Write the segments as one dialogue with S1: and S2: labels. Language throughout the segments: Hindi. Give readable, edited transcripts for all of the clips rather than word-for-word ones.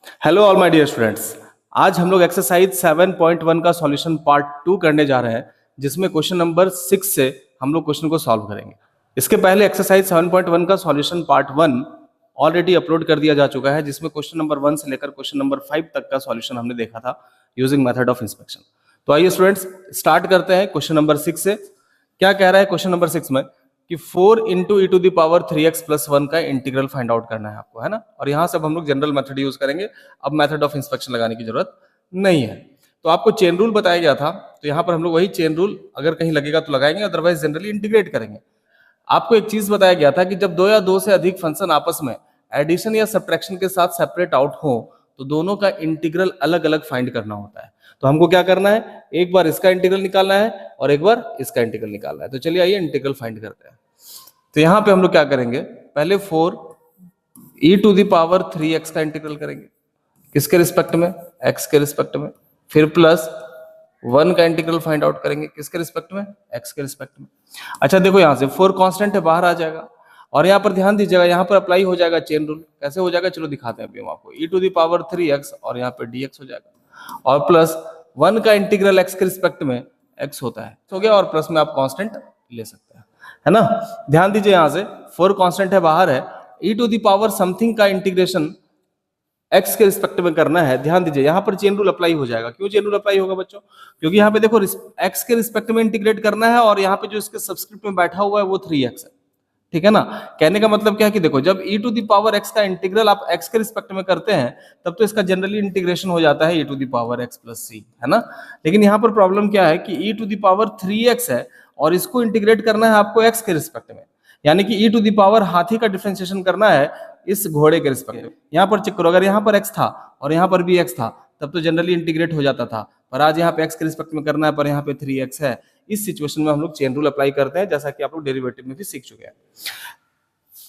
S1: Hello all my dear students. आज हम लोग एक्सरसाइज 7.1 का सॉल्यूशन पार्ट 2 करने जा रहे हैं, जिसमें क्वेश्चन नंबर 6 से हम लोग क्वेश्चन को सॉल्व करेंगे। इसके पहले एक्सरसाइज 7.1 का सॉल्यूशन पार्ट 1 ऑलरेडी अपलोड कर दिया जा चुका है, जिसमें क्वेश्चन नंबर 1 से लेकर क्वेश्चन नंबर 5 तक का सॉल्यूशन हमने देखा था यूजिंग मेथड ऑफ इंस्पेक्शन। तो आइए स्टूडेंट्स स्टार्ट करते हैं क्वेश्चन नंबर 6 से। क्या कह रहा है क्वेश्चन नंबर 6 में कि 4 into e to the power 3x plus 1 का इंटीग्रल फाइंड आउट करना है आपको, है ना। और यहां से अब हम लोग जनरल मेथड यूज करेंगे, अब मेथड ऑफ इंस्पेक्शन लगाने की जरूरत नहीं है। तो आपको चेन रूल बताया गया था, तो यहां पर हम लोग वही चेन रूल अगर कहीं लगेगा तो लगाएंगे, अदरवाइज जनरली इंटीग्रेट करेंगे। आपको एक चीज बताया गया था कि जब दो या दो से अधिक फंक्शन आपस में एडिशन या सब्ट्रैक्शन के साथ सेपरेट आउट हो तो दोनों का इंटीग्रल अलग अलग फाइंड करना होता है। तो हमको क्या करना है, एक बार इसका इंटीग्रल निकालना है और एक बार इसका इंटीग्रल निकालना है। तो चलिए आइए इंटीग्रल फाइंड करते हैं। तो यहां पे हम लोग क्या करेंगे, पहले 4 e to the power 3x का इंटीग्रल करेंगे, किसके रिस्पेक्ट में, x के रिस्पेक्ट में। फिर प्लस 1 का इंटीग्रल फाइंड आउट करेंगे, किसके रिस्पेक्ट में, x के रिस्पेक्ट में। अच्छा देखो यहां से 4 कांस्टेंट है, बाहर आ जाएगा। और यहाँ पर ध्यान दीजिएगा, यहाँ पर अप्लाई हो जाएगा चेन रूल। कैसे हो जाएगा चलो दिखाते हैं अभी हम आपको। e to the power 3x और यहाँ पे dx हो जाएगा, और प्लस 1 का इंटीग्रल x के रिस्पेक्ट में x होता है, हो गया। और प्लस में आप कांस्टेंट ले सकते हैं, है ना। ध्यान दीजिए यहां से 4 कांस्टेंट है, बाहर है। e to the power something का इंटीग्रेशन x के रिस्पेक्ट में करना है। ध्यान दीजिए यहां पर चेन रूल अप्लाई हो जाएगा। क्यों चेन रूल अप्लाई होगा बच्चों, क्योंकि यहाँ पे देखो x के रिस्पेक्ट में इंटीग्रेट करना है, और यहाँ पे जो इसके सब्स्क्रिप्ट में बैठा हुआ है वो 3x है, ठीक है ना। कहने का मतलब क्या है कि देखो जब e to the power x का इंटीग्रल आप x के रिस्पेक्ट में करते हैं तब तो इसका जनरली इंटीग्रेशन हो जाता है e to the power x plus c, है ना। लेकिन यहाँ पर प्रॉब्लम क्या है कि e to the power 3x है और इसको इंटीग्रेट करना है आपको x के रिस्पेक्ट में, यानी कि e टू दी पावर हाथी का डिफरेंशिएशन करना है इस घोड़े के रिस्पेक्ट में। यहाँ पर चेक करो, अगर यहाँ पर x था और यहाँ पर भी x था तब तो जनरली इंटीग्रेट हो जाता था, पर आज यहाँ पे x के रिस्पेक्ट में करना है, पर यहाँ पे 3x है। इस सिचुएशन में हम लोग चेन रूल अप्लाई करते हैं, जैसा कि आप लोग डेरिवेटिव में भी सीख चुके हैं।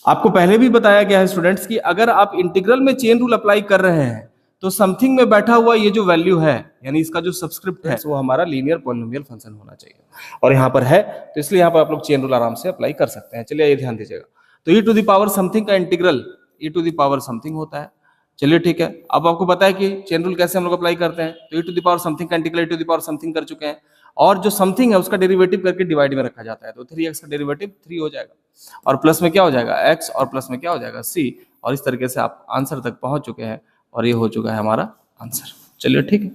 S1: आपको पहले भी बताया गया है स्टूडेंट्स कि अगर आप इंटीग्रल में चेन रूल अप्लाई कर रहे हैं तो समथिंग में बैठा हुआ ये जो वैल्यू है, यानी इसका जो सब्स्क्रिप्ट है, वो हमारा लीनियर पॉलिनोमियल फंक्शन होना चाहिए, और यहाँ पर है, तो इसलिए यहाँ पर आप लोग चेन रूल आराम से अप्लाई कर सकते हैं। चलिए ये ध्यान दीजिएगा। तो e to the power something का integral e to the power something होता है। चलिए ठीक है, अब आपको पता है कि चेन रूल कैसे हम लोग अप्लाई करते हैं। तो e to the power something का integral e to the power something कर चुके हैं, और जो समथिंग है उसका डेरिवेटिव करके डिवाइड में रखा जाता है, तो 3x का डेरिवेटिव 3 हो जाएगा, और प्लस में क्या हो जाएगा x, और प्लस में क्या हो जाएगा c। और इस तरीके से आप आंसर तक पहुंच चुके हैं, और ये हो चुका है हमारा आंसर। चलिए ठीक है,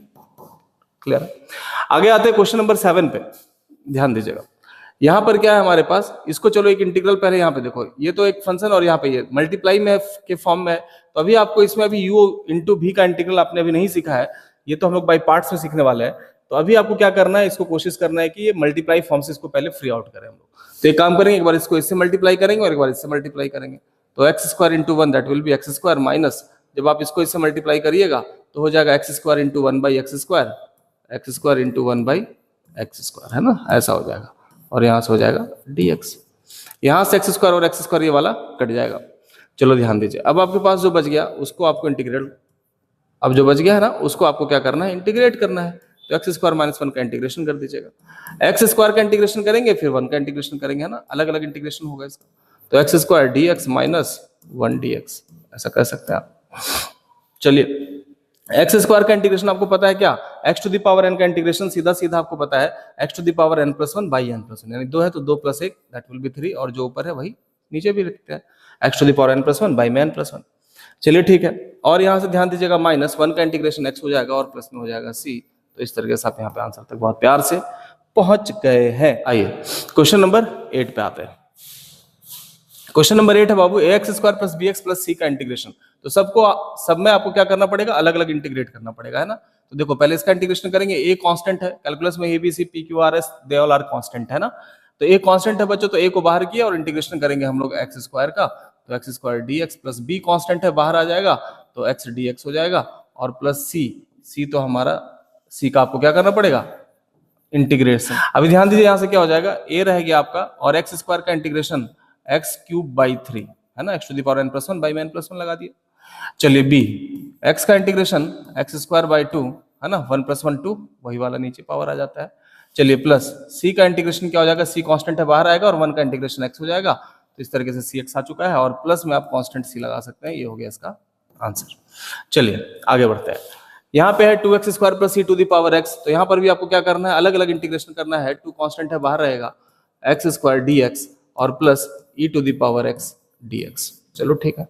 S1: क्लियर है। आगे आते हैं क्वेश्चन नंबर 7 पे। ध्यान दीजिएगा यहाँ पर क्या है हमारे पास, इसको चलो एक इंटीग्रल पहले यहाँ पे देखो, ये तो एक फंक्शन और यहाँ पे ये मल्टीप्लाई में के फॉर्म में है। तो अभी आपको इसमें अभी u इंटू v का इंटीग्रल आपने अभी नहीं सीखा है, ये तो हम लोग बाई पार्ट्स में सीखने वाले हैं। तो अभी आपको क्या करना है, इसको कोशिश करना है कि ये मल्टीप्लाई फॉर्म से इसको पहले फ्री आउट करें हम लोग। तो एक काम करेंगे, एक बार इसको इससे मल्टीप्लाई करेंगे और एक बार इससे मल्टीप्लाई करेंगे। तो x square into 1 that will B x square minus, जब आप इसको इससे मल्टीप्लाई करिएगा तो हो जाएगा x square into 1 by x square into 1 by x square, है ना, ऐसा हो जाएगा। और यहाँ से हो जाएगा dx, यहाँ से एक्स स्क्वायर और एक्स स्क्वायर ये वाला कट जाएगा। चलो ध्यान दीजिए, अब आपके पास जो बच गया उसको आपको इंटीग्रेट, अब जो बच गया है ना उसको आपको क्या करना है, इंटीग्रेट करना है। तो एक्स स्क्वायर माइनस 1 का इंटीग्रेशन कर दीजिएगा। एक्स स्क्वायर का इंटीग्रेशन करेंगे, फिर 1 का इंटीग्रेशन करेंगे, है ना, अलग अलग इंटीग्रेशन होगा इसका। तो x square D x minus 1 dx, ऐसा कर सकते हैं आप। चलिए एक्स स्क्वायर का इंटीग्रेशन आपको पता है क्या, x to the power n का इंटीग्रेशन सीधा सीधा आपको पता है x to the power n plus 1 by n plus 1, यानी 2 है तो 2 प्लस 1 दैट विल बी 3, और जो ऊपर है वही नीचे भी लिखते हैं, x to the power n plus 1 by में एन प्लस 1। चलिए ठीक है, और यहाँ से ध्यान दीजिएगा माइनस 1 का इंटीग्रेशन एक्स हो जाएगा और प्लस में हो जाएगा सी। तो इस तरीके से आप यहाँ पे आंसर तक बहुत प्यार से पहुंच गए हैं। आइए क्वेश्चन नंबर 8 पे आते हैं। क्वेश्चन नंबर 8 है बाबू, a x square plus b x plus c का इंटीग्रेशन। तो सब में आपको क्या करना पड़ेगा, अलग अलग इंटीग्रेट करना पड़ेगा, है ना। तो देखो पहले इसका इंटीग्रेशन करेंगे, ए कांस्टेंट है, कैलकुलस में A B C P Q R S they all are constant, है ना। तो ए कांस्टेंट है बच्चों, तो ए को बाहर किया और इंटीग्रेशन करेंगे हम लोग एक्स स्क्वायर का। तो x square D x plus be constant है, बाहर आ जाएगा तो एक्स डी एक्स हो जाएगा, और प्लस सी तो हमारा सी का आपको क्या करना पड़ेगा, इंटीग्रेशन। अभी ध्यान दीजिए यहाँ से क्या हो जाएगा, ए रह गया आपका, और एक्स स्क्वायर का इंटीग्रेशन एक्स क्यूब बाई 3, है ना, x to the power n plus 1 by में एन प्लस 1 लगा दिया। चलिए बी, एक्स का इंटीग्रेशन एक्स स्क्वायर बाई 2, है ना, 1 प्लस 1 2, वही वाला नीचे पावर आ जाता है। चलिए प्लस सी का इंटीग्रेशन क्या हो जाएगा, सी कांस्टेंट है, बाहर आएगा, और 1 का इंटीग्रेशन एक्स हो जाएगा। तो इस तरीके से सी एक्स आ चुका है, और प्लस में आप कांस्टेंट सी लगा सकते हैं, ये हो गया इसका आंसर। चलिए आगे बढ़ते हैं। यहाँ पे है 2x² plus e to the power x, तो यहाँ पर भी आपको क्या करना है, अलग अलग इंटीग्रेशन करना है। 2 कांस्टेंट है, बाहर रहेगा x² dx और plus e to the power x dx। चलो ठीक है,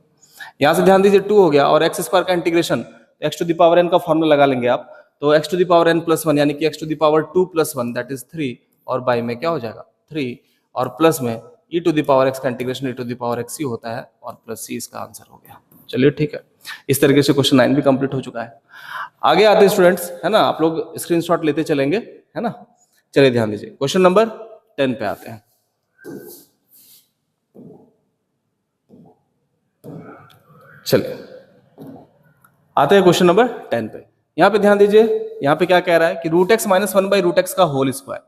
S1: यहाँ से ध्यान दीजिए 2 हो गया और x² का integration x to the power n का फॉर्मूला लगा लेंगे आप, तो x to the power n plus 1 यानी कि x to the power 2 plus 1 that is 3 और बाई में क्या हो जाएगा 3 और प्लस में e to the power x का integration e to the power x ही होता है और प्लस c इसका आंसर हो गया। चलिए ठीक है, इस तरीके से क्वेश्चन 9 भी कंप्लीट हो चुका है। आगे आते हैं स्टूडेंट्स, है ना, आप लोग स्क्रीनशॉट लेते चलेंगे, है ना। चलिए ध्यान दीजिए, क्वेश्चन नंबर 10 पे आते हैं। चलिए आते हैं क्वेश्चन नंबर 10 पे। यहाँ पे ध्यान दीजिए, यहाँ पे क्या कह रहा है कि रूट एक्स माइनस 1/√x का होल स्क्वायर।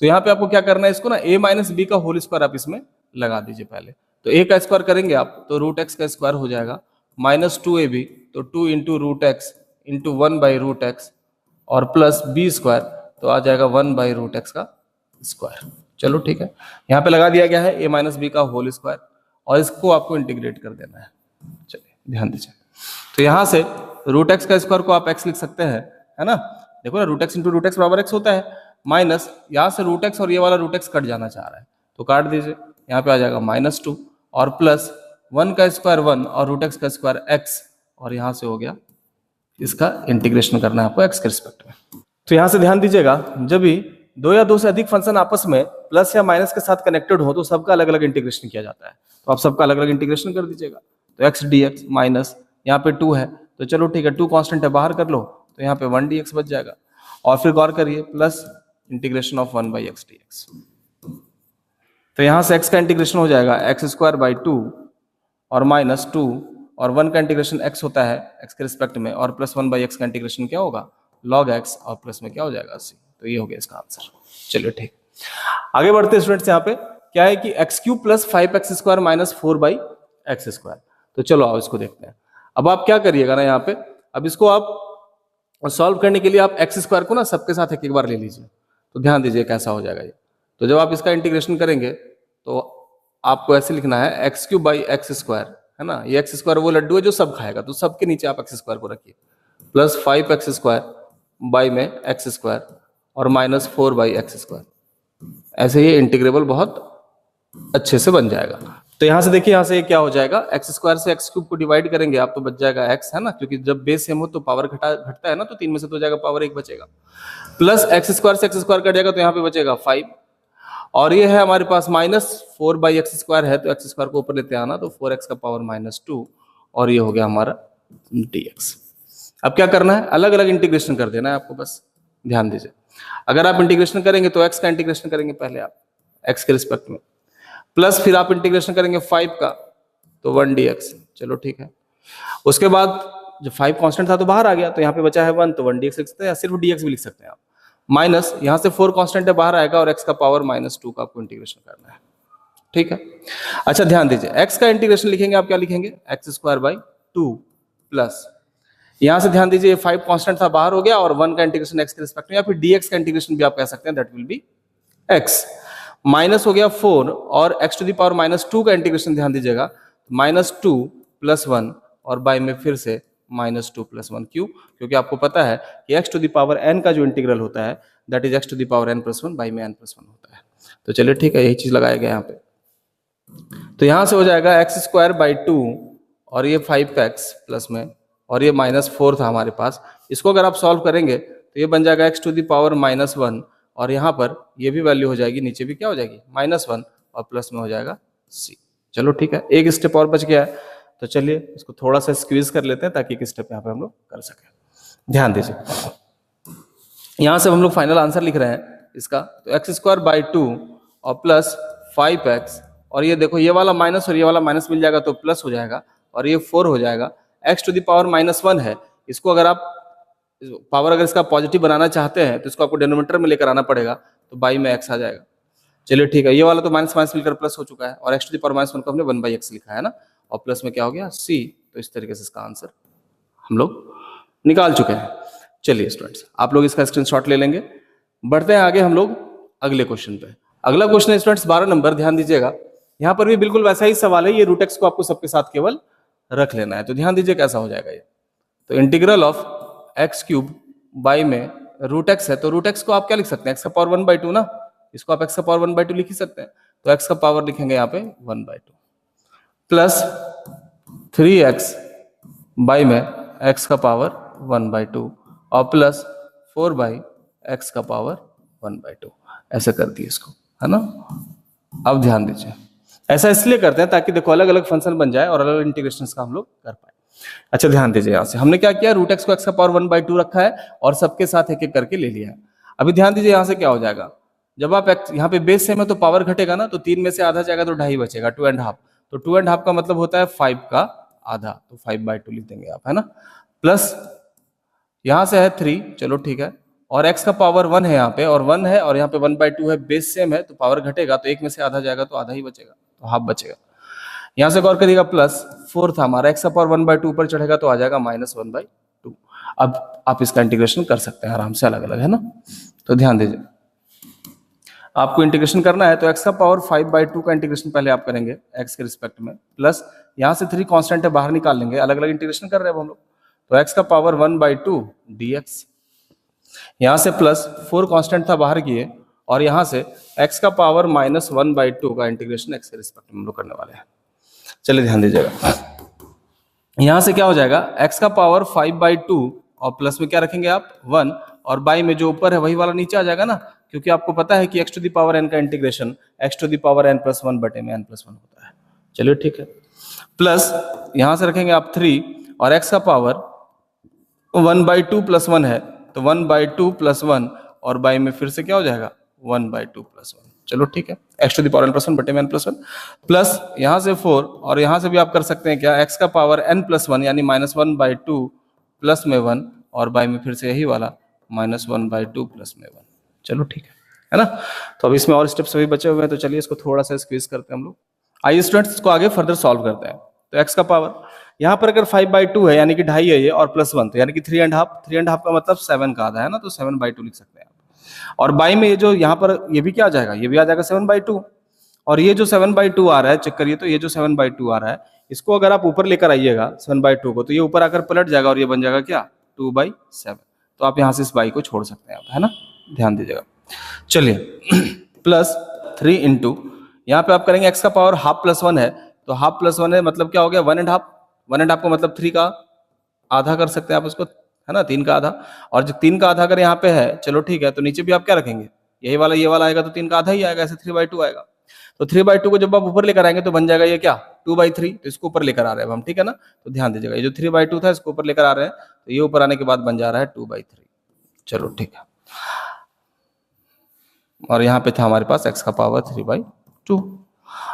S1: तो यहाँ पे आपको क्या करना है, इसको ना a माइनस बी का होल स्क्वायर आप इसमें लगा दीजिए पहले। तो a का स्क्वायर करेंगे आप तो रूट एक्स का स्क्वायर हो जाएगा -2ab, तो 2 into root x into 1/√x और प्लस बी स्क्वायर, तो आ जाएगा 1/√x का स्क्वायर। चलो ठीक है, यहाँ पे लगा दिया गया है a माइनस बी का होल स्क्वायर और इसको आपको इंटीग्रेट कर देना है। चलिए ध्यान दीजिए, तो यहाँ से रूट एक्स का स्क्वायर को आप x लिख सकते हैं, है ना। देखो ना, root x into root x बराबर x होता है, माइनस यहाँ से रूट एक्स और ये वाला रूट एक्स कट जाना चाह रहा है तो काट दीजिए, यहाँ पे आ जाएगा -2 और प्लस 1 का स्क्वायर 1 और रूट एक्स का स्क्वायर x और यहाँ से हो गया, इसका इंटीग्रेशन करना है आपको x के रिस्पेक्ट में। तो यहाँ से ध्यान दीजिएगा, जब भी 2 या 2 से अधिक फंक्शन आपस में प्लस या माइनस के साथ कनेक्टेड हो तो सबका अलग अलग इंटीग्रेशन किया जाता है, तो आप सबका अलग अलग इंटीग्रेशन कर दीजिएगा। तो x dx माइनस यहाँ पे 2 है, तो चलो ठीक है 2 कांस्टेंट है, बाहर कर लो, तो यहाँ पे 1 dx बच जाएगा और फिर गौर करिए plus integration of 1/x dx। तो यहाँ से x का इंटीग्रेशन हो जाएगा x²/2 और -2 और 1 का इंटीग्रेशन x होता है x के रिस्पेक्ट में और प्लस 1/x का इंटीग्रेशन क्या होगा log x और प्लस में क्या हो जाएगा c। तो ये हो गया इसका आंसर। चलिए ठीक, आगे बढ़ते हैं स्टूडेंट्स। यहाँ पे क्या है कि x³ plus 5x² minus 4/x²। तो चलो आओ इसको देखते हैं। अब आप क्या करिएगा ना, यहाँ पे अब इसको आप सॉल्व करने के लिए आप x² को ना सबके साथ एक बार ले लीजिए, तो ध्यान दीजिए कैसा हो जाएगा ये। तो जब आप इसका इंटीग्रेशन करेंगे तो आपको ऐसे लिखना है x³/x², है ना। ये x² वो लड्डू है जो सब खाएगा, तो सबके नीचे आप x² को रखिए, प्लस 5x² बाई में x² और -4/x²। ऐसे ये इंटीग्रेबल बहुत अच्छे से बन जाएगा। तो यहाँ से देखिए, यहाँ से क्या हो जाएगा, x² से x³ को डिवाइड करेंगे आप तो बच जाएगा x, है ना, क्योंकि जब बेस सेम हो तो पावर घटता है ना, तो 3 में से 2 हो जाएगा, पावर 1 बचेगा, प्लस x² से x² कट जाएगा तो यहाँ पे बचेगा 5 और ये है हमारे पास -4/x² है, तो x² को ऊपर लेते आना, तो 4x का पावर -2 और ये हो गया हमारा dx। अब क्या करना है, अलग अलग इंटीग्रेशन कर देना है आपको, बस ध्यान दीजिए। अगर आप इंटीग्रेशन करेंगे तो x का इंटीग्रेशन करेंगे पहले आप x के रिस्पेक्ट में, प्लस फिर आप इंटीग्रेशन करेंगे 5 का तो 1 dx। चलो ठीक है, उसके बाद जब 5 कांस्टेंट था तो बाहर आ गया, तो यहाँ पे बचा है 1, तो 1 dx लिख सकते हैं या सिर्फ dx भी लिख सकते हैं आप, माइनस यहाँ से 4 कांस्टेंट है, बाहर आएगा और x का पावर -2 का आपको इंटीग्रेशन करना है। ठीक है, अच्छा ध्यान दीजिए, x का इंटीग्रेशन लिखेंगे आप क्या लिखेंगे, x²/2 प्लस यहाँ से ध्यान दीजिए 5 कांस्टेंट था, बाहर हो गया और 1 का इंटीग्रेशन x के रिस्पेक्ट में या फिर dx का इंटीग्रेशन भी आप कह सकते हैं, that will B x, minus हो गया 4 और x टू द पावर -2 का इंटीग्रेशन ध्यान दीजिएगा, -2 + 1 और बाय में फिर से -2 + 1। क्यों? क्योंकि आपको पता है कि x to the power n का जो इंटीग्रल होता है that is x to the power n + 1 by में n + 1 होता है। तो चलिए ठीक है, यही चीज लगाया गया यहाँ पे। तो यहाँ से हो जाएगा x²/2 और ये 5x प्लस में और ये -4 था हमारे पास, इसको अगर आप सॉल्व करेंगे तो ये बन जाएगा x टू द पावर -1 और यहाँ पर ये भी वैल्यू हो जाएगी, नीचे भी क्या हो जाएगी -1 और प्लस में हो जाएगा c। चलो ठीक है, एक स्टेप और बच गया है, तो चलिए इसको थोड़ा सा स्क्वीज कर लेते हैं ताकि एक स्टेप यहाँ पे हम लोग कर सकें। ध्यान दीजिए, यहाँ से हम लोग फाइनल आंसर लिख रहे हैं इसका, तो x²/2 और प्लस 5x और ये देखो ये वाला माइनस और ये वाला माइनस मिल जाएगा तो प्लस हो जाएगा और ये 4 हो जाएगा। x टू द पावर -1 है, इसको अगर आप पावर अगर इसका पॉजिटिव बनाना चाहते हैं तो इसको आपको डिनोमिनेटर में लेकर आना पड़ेगा, तो बाई में x आ जाएगा। चलिए ठीक है, ये वाला तो माइनस माइनस मिलकर प्लस हो चुका है और x टू द पावर -1 को हमने 1/x लिखा है ना, और प्लस में क्या हो गया c। तो इस तरीके से इसका आंसर हम लोग निकाल चुके हैं। चलिए स्टूडेंट्स, आप लोग इसका स्क्रीनशॉट ले लेंगे। बढ़ते हैं आगे हम लोग अगले क्वेश्चन पे। अगला क्वेश्चन है स्टूडेंट्स 12 नंबर, ध्यान दीजिएगा। यहाँ पर भी बिल्कुल वैसा ही सवाल है, ये रूट एक्स को आपको सबके साथ केवल रख लेना है। तो ध्यान दीजिए कैसा हो जाएगा ये। तो integral of x cube by में रूट एक्स है, तो रूट एक्स को आप क्या लिख सकते हैं, एक्स का पावर 1/2 ना, इसको आप एक्स का पावर 1/2 लिख ही सकते हैं। तो एक्स का पावर लिखेंगे यहाँ पे 1/2 प्लस 3x बाई में एक्स का पावर 1/2 और प्लस 4/x का पावर 1/2, ऐसे कर दिए इसको, है ना। अब ध्यान दीजिए, ऐसा इसलिए करते हैं ताकि देखो अलग अलग फंक्शन बन जाए और अलग अलग इंटीग्रेशंस का हम लोग कर पाए। अच्छा ध्यान दीजिए, यहां से हमने क्या किया, रूट एक्स को एक्स का पावर 1/2 रखा है और सबके साथ एक एक करके ले लिया है। अभी ध्यान दीजिए यहां से क्या हो जाएगा, जब आप यहाँ पे बेस सेम है तो पावर घटेगा ना, तो 3 में से आधा जाएगा तो 2.5 बचेगा, 2.5। तो 2.5 का मतलब होता है 5 का आधा, तो 5/2 लिख देंगे आप, है ना। प्लस यहां से है 3, चलो ठीक है, और x का पावर 1 है यहाँ पे, और 1 है और यहाँ पे 1/2 है, बेस सेम है तो पावर घटेगा, तो 1 में से आधा जाएगा तो आधा ही बचेगा, तो हाफ बचेगा। यहां से गौर करिएगा, प्लस 4 था हमारा, x का पावर 1/2 ऊपर चढ़ेगा तो आ जाएगा -1/2। अब आप इसका इंटीग्रेशन कर सकते हैं आराम से अलग अलग, है ना। तो ध्यान दीजिए, आपको इंटीग्रेशन करना है तो x का पावर 5/2 का इंटीग्रेशन पहले आप करेंगे x के रिस्पेक्ट में, प्लस यहाँ से 3 कांस्टेंट है बाहर निकाल लेंगे, अलग अलग इंटीग्रेशन कर रहे हैं हम लोग, तो x का पावर 1/2 dx, यहाँ से प्लस 4 कांस्टेंट था बाहर किए, और यहाँ से x का पावर -1/2 का इंटीग्रेशन x के रिस्पेक्ट में हम लोग करने वाले हैं। चलिए ध्यान दीजिएगा, यहाँ से क्या हो जाएगा, x का पावर 5/2 और प्लस में क्या रखेंगे आप 1, और बाई में जो ऊपर है वही वाला नीचे आ जाएगा ना, क्योंकि आपको पता है कि x to the power n का integration x to the power n+1 बटे में n+1 होता है। चलिए ठीक है, प्लस यहाँ से रखेंगे आप 3, और x का पावर 1/2 + 1 है, तो 1/2 + 1, और बाई में फिर से क्या हो जाएगा 1/2 + 1, चलो ठीक है, x to the power n+1 बटे में n+1, प्लस यहाँ से 4, और यहाँ से भी आप कर सकते हैं क्या, x का पावर n+1 यानी -1/2 प्लस में 1, और बाई में फिर से यही वाला -1/2 प्लस में 1, चलो ठीक है ना। तो अब इसमें और स्टेप्स सभी बचे हुए हैं, तो चलिए इसको थोड़ा सा स्क्वीज करते हैं हम लोग। आइए स्टूडेंट्स, इसको आगे फर्दर सॉल्व करते हैं। तो x का पावर यहाँ पर अगर 5/2 है यानी कि 2.5 है ये, और +1 तो यानी कि 3.5 का मतलब 7 का आधा है ना, तो 7/2 लिख सकते हैं आप। और बाई में ये जो यहाँ पर ये भी क्या आ जाएगा, ये भी आ जाएगा 7/2, और ये जो 7/2 आ रहा है, चेक करिए, तो ये जो 7/2 आ रहा है, इसको अगर आप ऊपर लेकर आइएगा 7/2 को, तो ये ऊपर आकर पलट जाएगा और ये बन जाएगा क्या 2/7। तो आप यहाँ से इस बाई को छोड़ सकते हैं आप, है ना, ध्यान दीजिएगा। चलिए प्लस 3 इंटू यहाँ पे आप करेंगे x का पावर हाफ + 1 है, तो हाफ + 1 है मतलब क्या हो गया 1.5, 1.5 का मतलब 3 का आधा कर सकते हैं आप उसको, है ना, 3 का आधा, और जो 3 का आधा अगर यहाँ पे है, चलो ठीक है, तो नीचे भी आप क्या रखेंगे, यही वाला ये वाला आएगा तो 3 का आधा ही आएगा, ऐसे 3/2 आएगा। तो 3/2 को जब आप ऊपर लेकर आएंगे तो बन जाएगा ये क्या 2/3, तो इसको ऊपर लेकर आ रहे हैं हम, ठीक है ना। तो ध्यान दीजिएगा, ये जो 3/2 था इसको ऊपर लेकर आ रहे हैं, तो ये ऊपर आने के बाद बन जा रहा है 2/3, चलो ठीक है। और यहाँ पे था हमारे पास x का पावर 3/2।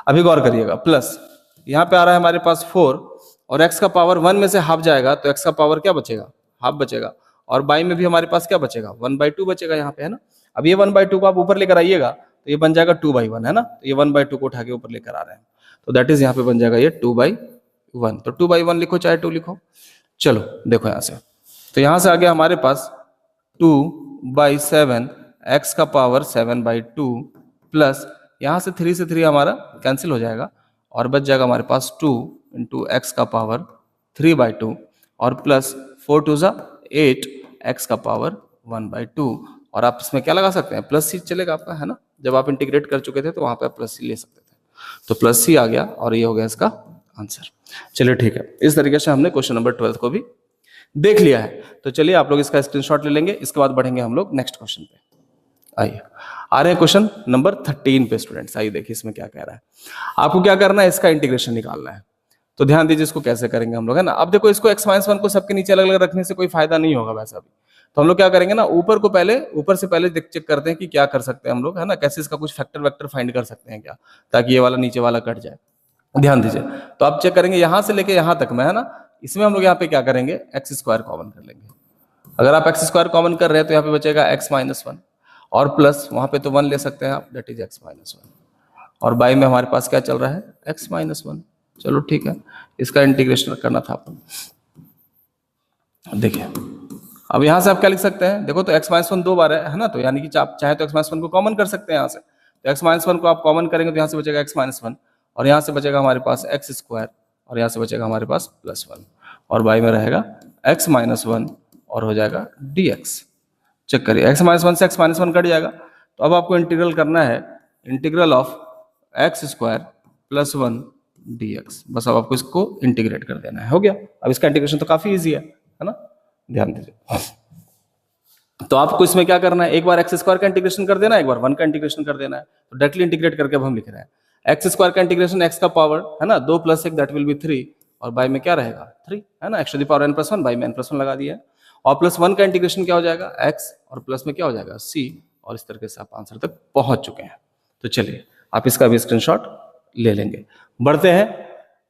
S1: अभी गौर करिएगा, प्लस यहाँ पे आ रहा है हमारे पास 4, और x का पावर 1 में से हाफ जाएगा, तो x का पावर क्या बचेगा, हाफ बचेगा, और बाई में भी हमारे पास क्या बचेगा 1/2 बचेगा यहाँ पे, है ना। अब ये 1/2 को आप ऊपर लेकर आइएगा तो ये बन जाएगा 2/1, है ना, तो ये 1/2 को उठा के ऊपर लेकर आ रहे हैं, तो दैट इज यहाँ पे बन जाएगा ये 2/1, तो 2/1 लिखो चाहे 2 लिखो। चलो देखो यहाँ से, तो यहाँ से आ गया हमारे पास 2/7 x का पावर 7/2, प्लस यहाँ से 3 से 3 हमारा कैंसिल हो जाएगा, और बच जाएगा हमारे पास 2 इंटू एक्स का पावर 3/2, और प्लस 4 2 8 x का पावर 1/2, और आप इसमें क्या लगा सकते हैं, प्लस सी चलेगा आपका, है ना, जब आप इंटीग्रेट कर चुके थे तो वहां पे आप प्लस सी ले सकते थे, तो प्लस सी आ गया, और ये हो गया इसका आंसर। चलिए ठीक है, इस तरीके से हमने क्वेश्चन नंबर 12 को भी देख लिया है। तो चलिए आप लोग इसका स्क्रीनशॉट ले लेंगे, इसके बाद बढ़ेंगे हम लोग नेक्स्ट क्वेश्चन पे। आइए आ रहे हैं क्वेश्चन नंबर 13 पे स्टूडेंट्स। आइए देखिए इसमें क्या कह रहा है, आपको क्या करना है, इसका इंटीग्रेशन निकालना है। तो ध्यान दीजिए इसको कैसे करेंगे हम लोग, है ना। अब देखो इसको x-1 को सबके नीचे अलग अलग रखने से कोई फायदा नहीं होगा वैसा भी, तो हम लोग क्या करेंगे ना, ऊपर से पहले चेक करते हैं कि क्या कर सकते हैं हम लोग, है ना, कैसे इसका कुछ फैक्टर वेक्टर फाइंड कर सकते हैं क्या, ताकि ये वाला नीचे वाला कट जाए। ध्यान दीजिए, तो आप चेक करेंगे यहां से लेके यहां तक में, है ना, इसमें हम लोग यहाँ पे क्या करेंगे x² कॉमन कर लेंगे। अगर आप x² कॉमन कर रहे हैं तो यहाँ पे बचेगा x-1, और प्लस वहां पे तो 1 ले सकते हैं आप, दैट इज x-1, और बाई में हमारे पास क्या चल रहा है x-1, चलो ठीक है, इसका इंटीग्रेशन करना था आपको। देखिए अब यहां से आप क्या लिख सकते हैं, देखो तो x-1 2 बार है ना, तो यानी कि आप चाहे तो x-1 को कॉमन कर सकते हैं यहाँ से, तो x-1 को आप कॉमन करेंगे तो यहाँ से बचेगा x-1, और यहाँ से बचेगा हमारे पास x² और यहाँ से बचेगा हमारे पास +1 और बाई में रहेगा x माइनस 1 और हो जाएगा dx। चेक करिए x माइनस 1 से x माइनस 1 कट जाएगा। तो अब आपको इंटीग्रल करना है integral of x square plus 1 dx। बस अब आपको इसको इंटीग्रेट कर देना है, हो गया। अब इसका इंटीग्रेशन तो काफी ईजी है ना, ध्यान दीजिए। तो आपको इसमें क्या करना है, एक बार एक्स स्क्वायर का इंटीग्रेशन कर देना है, एक बार 1 का इंटीग्रेशन कर देना है। तो डायरेक्टली इंटीग्रेट करके अब हम लिख रहे हैं एक्स स्क्वायर का इंटीग्रेशन x का पावर है ना 2 + 1 दैट विल बी 3 और बाई में क्या रहेगा 3 है ना, x to the power n + 1 by में n + 1 लगा दिया और +1 का इंटीग्रेशन क्या हो जाएगा x और प्लस में क्या हो जाएगा c और इस तरीके से आप आंसर तक पहुंच चुके हैं। तो चलिए आप इसका भी स्क्रीनशॉट ले लेंगे। बढ़ते हैं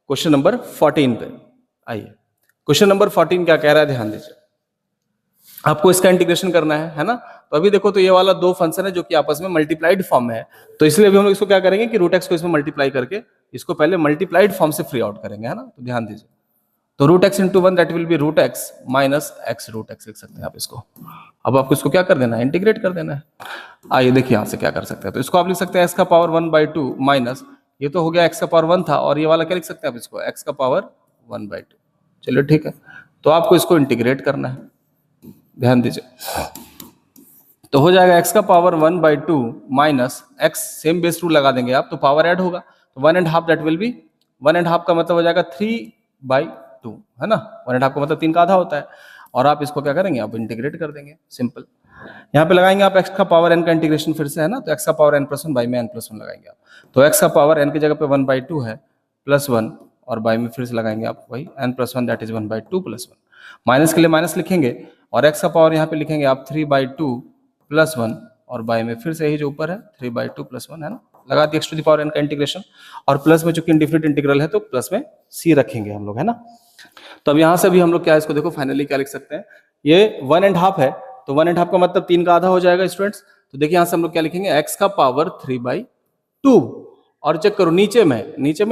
S1: क्वेश्चन नंबर 14 पे। आइए क्वेश्चन नंबर 14 क्या कह रहा है, ध्यान दीजिए। आपको इसका इंटीग्रेशन करना है ना। तो अभी देखो तो ये वाला दो फंक्शन है जो कि आपस में मल्टीप्लाइड फॉर्म में है, तो इसलिए अभी हम लोग इसको क्या करेंगे कि रूट एक्स को इसमें मल्टीप्लाई करके इसको पहले मल्टीप्लाइड फॉर्म से फ्री आउट करेंगे, है ना। तो ध्यान दीजिए, तो root x into 1 that will be root x minus x root x लिख सकते हैं आप इसको। अब आपको इसको क्या कर देना है, इंटीग्रेट कर देना है। आइए देखिए यहाँ से क्या कर सकते हैं, तो इसको आप लिख सकते हैं एक्स का पावर 1/2 माइनस ये तो हो गया एक्स का पावर 1 था और ये वाला क्या लिख सकते हैं आप इसको एक्स का पावर 1/2। चलिए ठीक है, तो आपको इसको इंटीग्रेट करना है, ध्यान दीजिए। तो हो जाएगा x का power 1/2 minus x, same base rule लगा देंगे आप, तो पावर ऐड होगा तो 1.5 दैट विल बी 1.5 का मतलब हो जाएगा 3/2 है ना। 1.5 का मतलब 3 का आधा होता है और आप इसको क्या करेंगे, आप इंटीग्रेट कर देंगे, सिंपल। यहाँ पे लगाएंगे आप x का पावर n का इंटीग्रेशन फिर से है ना, तो x का पावर n + 1 बाई में n + 1 लगाएंगे आप। तो x का पावर n की जगह पे 1/2 है +1 और बाई में फिर से लगाएंगे आप वही n + 1 दैट इज 1/2 + 1। माइनस के लिए माइनस लिखेंगे और x का पावर यहाँ पे लिखेंगे आप 3/2 + 1 और बाई में फिर से यही जो ऊपर है 3/2 + 1 है ना, लगा दिया x to the power n का इंटीग्रेशन और प्लस में चूंकि इंडिफिनिट इंटीग्रल है तो प्लस में c रखेंगे हम लोग, है ना। तो अब यहाँ से भी हम लोग क्या इसको देखो फाइनली क्या लिख सकते हैं, ये 1.5 है तो 1.5 का मतलब 3 का आधा हो जाएगा स्टूडेंट्स। तो देखिए यहाँ से हम लोग क्या लिखेंगे x का पावर 3/2 और चेक करो नीचे में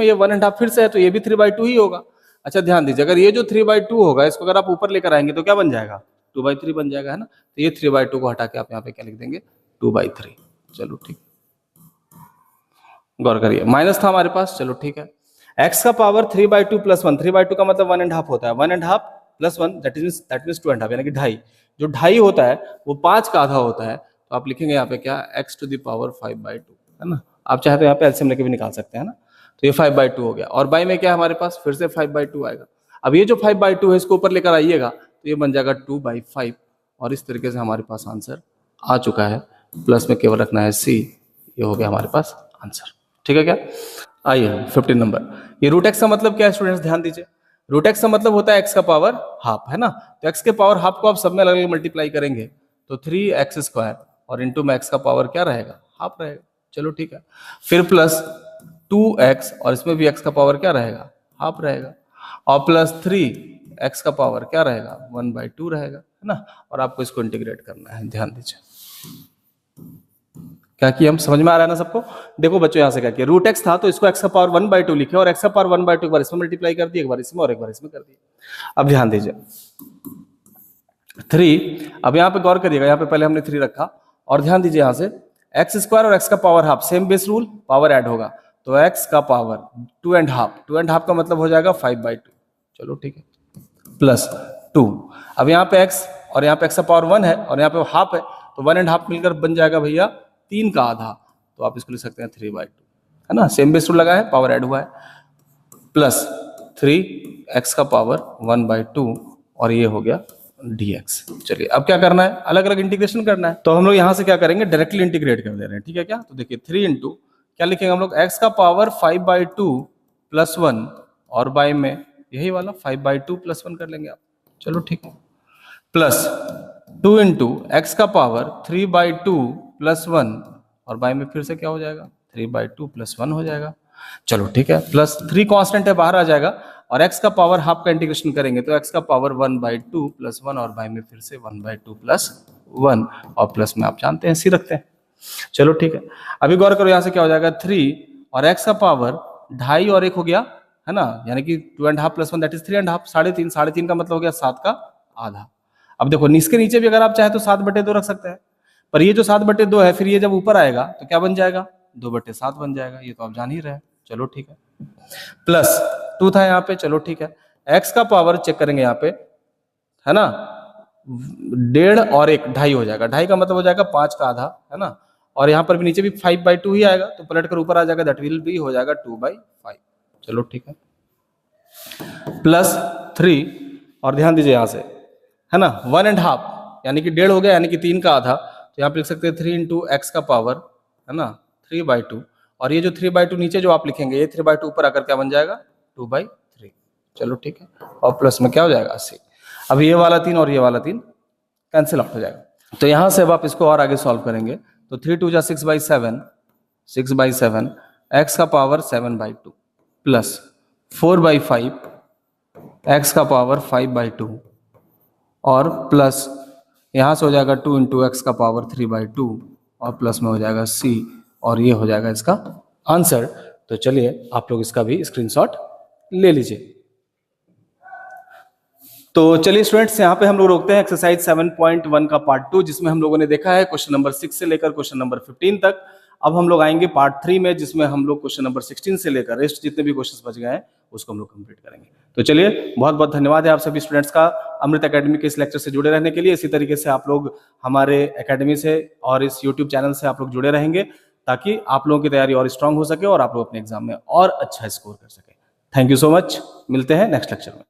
S1: ये 1.5 फिर से है तो ये भी 3/2 ही होगा। अच्छा ध्यान दीजिए, अगर ये जो 3/2 होगा इसको अगर आप ऊपर लेकर आएंगे तो क्या बन जाएगा 2/3 बन जाएगा, है ना। तो ये 3/2 को हटा के आप यहाँ पे क्या लिख देंगे 2/3। चलो ठीक, गौर करिए, माइनस था हमारे पास, चलो ठीक है। x का पावर 3/2 + 1, 3/2 का मतलब 1.5 होता है, 1.5 + 1 दैट मींस 2.5 यानी कि 2.5। जो 2.5 होता है वो 5 का आधा होता है, तो आप लिखेंगे यहाँ पे क्या x टू द पावर 5/2 है ना। आप चाहे तो यहाँ पे एलसीएम लेके भी निकाल सकते हैं ना। तो ये 5/2 हो गया और बाई में क्या है हमारे पास फिर से 5/2 आएगा। अब ये जो 5/2 है इसको ऊपर लेकर आइएगा तो ये बन जाएगा 2/5 और इस तरीके से हमारे पास आंसर आ चुका है। प्लस में केवल रखना है c, ये हो गया हमारे पास आंसर, ठीक है क्या। आइए 15 नंबर, ये रूट एक्स का मतलब क्या है स्टूडेंट्स, ध्यान दीजिए। रूट एक्स का मतलब होता है एक्स का पावर हाफ, है ना। तो एक्स के पावर हाफ को आप सब में अलग अलग मल्टीप्लाई करेंगे तो 3x² और इंटू में एक्स का पावर क्या रहेगा हाफ रहेगा। चलो ठीक है, फिर प्लस 2x और इसमें भी एक्स का पावर क्या रहेगा हाफ रहेगा और प्लस 3x का पावर क्या रहेगा 1/2 रहेगा, है ना। और आपको इसको इंटीग्रेट करना है, ध्यान दीजिए क्या कि हम समझ में आ रहा है ना सबको। देखो बच्चों यहाँ से क्या किया, रूट एक्स था तो इसको एक्स का पावर 1/2 लिखे और एक्स का पावर 1/2 एक बार इसमें मल्टीप्लाई कर दिए, एक बार इसमें और एक बार इसमें कर दिए। अब ध्यान दीजिए 3, अब यहाँ पे गौर करिएगा, यहाँ पे पहले हमने 3 रखा और ध्यान दीजिए यहाँ से x² और x का power half, same base rule, power add होगा तो x का पावर 2.5 का मतलब हो जाएगा 5/2। चलो ठीक है, प्लस 2, अब यहाँ पे x और यहाँ पे x का पावर 1 है और यहाँ पे हाफ है तो 1.5 मिलकर बन जाएगा भैया 3 का आधा, तो आप इसको लिख सकते हैं 3/2, है ना। सेम बेस रूल लगा है, पावर ऐड हुआ है, प्लस 3x का पावर 1/2 और ये हो गया dx। चलिए अब क्या करना है, अलग अलग इंटीग्रेशन करना है, तो हम लोग यहाँ से क्या करेंगे डायरेक्टली इंटीग्रेट कर दे रहे हैं, ठीक है क्या। तो देखिए 3 इंटू क्या लिखेंगे हम लोग x का पावर 5/2 + 1 और बाई में यही वाला 5/2 + 1 कर लेंगे आप। चलो ठीक है, प्लस 2 इंटू एक्स का पावर 3/2 + 1 और बाई में फिर से क्या हो जाएगा 3/2 + 1 हो जाएगा। चलो ठीक है, प्लस 3 कांस्टेंट है बाहर आ जाएगा और x का पावर हाफ का इंटीग्रेशन करेंगे तो x का पावर 1/2 + 1 और बाई में फिर से 1/2 + 1 और प्लस में आप जानते हैं c रखते हैं। चलो ठीक है, अभी गौर करो यहाँ से क्या हो जाएगा 3 और x का पावर 2.5 और 1 हो गया, है ना, यानी कि 2.5 + 1 दैट इज 3.5, 3.5 का मतलब हो गया 7 का आधा। अब देखो इसके नीचे भी अगर आप चाहे तो 7/2 रख सकते हैं, पर ये जो 7/2 है फिर ये जब ऊपर आएगा तो क्या बन जाएगा 2/7 बन जाएगा, ये तो आप जान ही रहे हैं। चलो ठीक है, प्लस 2 था यहाँ पे, चलो ठीक है। x का पावर चेक करेंगे यहाँ पे, है ना, 1.5 और 1 2.5 हो जाएगा। 2.5 का मतलब हो जाएगा 5 का आधा, है ना, और यहाँ पर भी नीचे भी 5/2 ही आएगा, तो पलट कर ऊपर आ जाएगा, दैट विल बी हो जाएगा 2/5। चलो ठीक है, प्लस 3, और ध्यान दीजिए यहाँ से, है ना, 1.5 यानी कि 1.5 हो गया, यानी कि 3 का आधा, तो यहाँ पे लिख सकते हैं 3 इंटू एक्स का पावर, है ना, 3/2, और ये जो 3/2 नीचे जो आप लिखेंगे, ये 3/2 ऊपर आकर क्या बन जाएगा, 2/3। चलो ठीक है, और प्लस में क्या हो जाएगा 80। अब ये वाला 3 और ये वाला 3 कैंसिल आउट हो जाएगा। तो यहाँ से अब आप इसको और आगे सॉल्व करेंगे, तो 3 2 जा 6/7, 6/7, एक्स का पावर 7/2 प्लस 4/5, एक्स का पावर 5/2, और प्लस यहाँ से हो जाएगा 2 इंटू एक्स का पावर 3/2, और प्लस में हो जाएगा c, और ये हो जाएगा इसका आंसर। तो चलिए आप लोग इसका भी स्क्रीनशॉट ले लीजिए। तो चलिए स्टूडेंट्स, यहाँ पे हम लोग रोकते हैं एक्सरसाइज 7.1 का पार्ट 2, जिसमें हम लोगों ने देखा है क्वेश्चन नंबर 6 से लेकर क्वेश्चन नंबर 15 तक। अब हम लोग आएंगे पार्ट 3 में, जिसमें हम लोग क्वेश्चन नंबर 16 से लेकर रेस्ट जितने भी क्वेश्चंस बच गए हैं उसको हम लोग कंप्लीट करेंगे। तो चलिए, बहुत बहुत धन्यवाद है आप सभी स्टूडेंट्स का अमृत एकेडमी के इस लेक्चर से जुड़े रहने के लिए। इसी तरीके से आप लोग हमारे एकेडमी से और इस यूट्यूब चैनल से आप लोग जुड़े रहेंगे, ताकि आप लोगों की तैयारी और स्ट्रांग हो सके और आप लोग अपने एग्जाम में और अच्छा स्कोर कर सके। थैंक यू सो मच, मिलते हैं नेक्स्ट लेक्चर में।